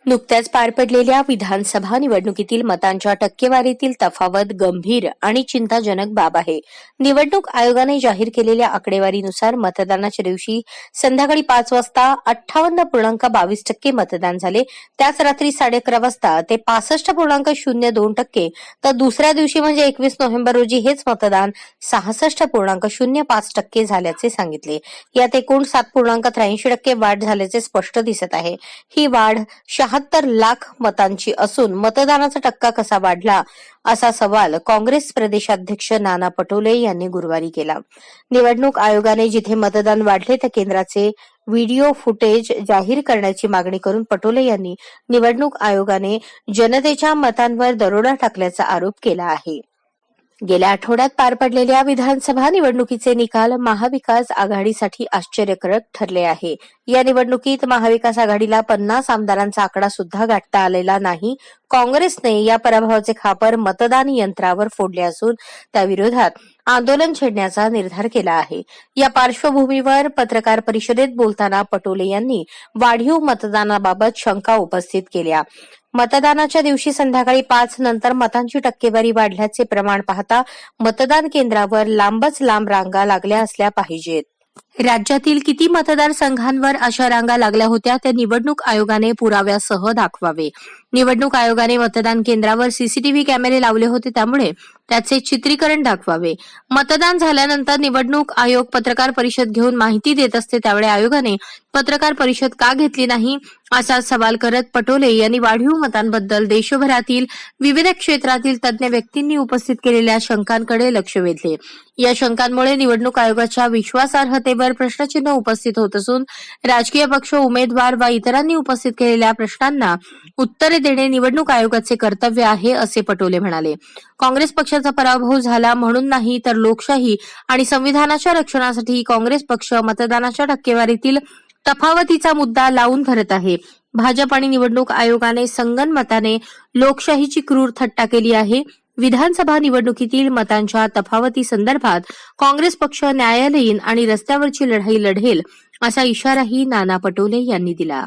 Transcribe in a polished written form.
नुकत्याच पार पडलेल्या विधानसभा निवडणुकीतील मतांच्या टक्केवारीतील तफावत गंभीर आणि चिंताजनक बाब आहे. निवडणूक आयोगाने जाहीर केलेल्या आकडेवारीनुसार मतदानाच्या दिवशी संध्याकाळी 5 वाजता 58.22% मतदान झाले. त्याच रात्री 11:30 वाजता ते 65.02%, तर दुसऱ्या दिवशी म्हणजे 21 नोव्हेंबर रोजी हेच मतदान 66.05% झाल्याचे सांगितले. यात एकूण 7.83% वाढ झाल्याचे स्पष्ट दिसत आहे. ही वाढ 76 लाख मतांची असून मतदानाचा टक्का कसा वाढला असा सवाल काँग्रेस प्रदेशाध्यक्ष नाना पटोले यांनी गुरुवारी केला. निवडणूक आयोगाने जिथे मतदान वाढले त्या केंद्राचे व्हिडिओ फुटेज जाहीर करण्याची मागणी करून पटोले यांनी निवडणूक आयोगाने जनतेच्या मतांवर दरोडा टाकल्याचा आरोप केला आहे. गेल्या आठवड्यात पार पडलेल्या विधानसभा निवडणुकीचे निकाल महाविकास आघाडीसाठी आश्चर्यकारक ठरले आहे. या निवडणुकीत महाविकास आघाडीला 50 आमदारांचा आकडा सुद्धा गाठता आलेला नाही. काँग्रेसने या पराभवाचे खापर मतदान यंत्रावर फोडले असून त्याविरोधात आंदोलन छेडण्याचा निर्धार केला आहे. या पार्श्वभूमीवर पत्रकार परिषदेत बोलताना पटोले यांनी वाढीव मतदानाबाबत शंका उपस्थित केल्या. मतदानाच्या दिवशी संध्याकाळी 5 नंतर मतांची टक्केवारी वाढल्याचे प्रमाण पाहता मतदान केंद्रावर लांबच लांब रांगा लागल्या असल्या पाहिजेत. राज्यातील किती मतदारसंघांवर अशा रांगा लागल्या होत्या ते निवडणूक आयोगाने पुराव्यासह दाखवावे. निवडणूक आयोगाने मतदान केंद्रावर सीसीटीव्ही कॅमेरे लावले होते, त्यामुळे त्याचे चित्रीकरण दाखवावे. मतदान झाल्यानंतर निवडणूक आयोग पत्रकार परिषद घेऊन माहिती देत असते, त्यावेळी आयोगाने पत्रकार परिषद का घेतली नाही असा सवाल करत पटोले यांनी वाढीव मतांबद्दल देशभरातील विविध क्षेत्रातील तज्ज्ञ व्यक्तींनी उपस्थित केलेल्या शंकांकडे लक्ष वेधले. या शंकांमुळे निवडणूक आयोगाच्या विश्वासार्हतेवर प्रश्नचिन्ह उपस्थित होत असून राजकीय पक्ष, उमेदवार व इतरांनी उपस्थित केलेल्या प्रश्नांना उत्तरे देणे निवडणूक आयोगाचे कर्तव्य आहे, असे पटोले म्हणाले. काँग्रेस पक्षाचा पराभव झाला म्हणून नाही, तर लोकशाही आणि संविधानाच्या रक्षणासाठी काँग्रेस पक्ष मतदानाच्या टक्केवारीतील तफावतीचा मुद्दा लावून धरत आहे. भाजप आणि निवडणूक आयोगाने संगनमताने लोकशाहीची क्रूर थट्टा केली आहे. विधानसभा निवडणुकीतील मतांच्या तफावती संदर्भात काँग्रेस पक्ष न्यायालयीन आणि रस्त्यावरची लढाई लढेल असा इशाराही नाना पटोले यांनी दिला.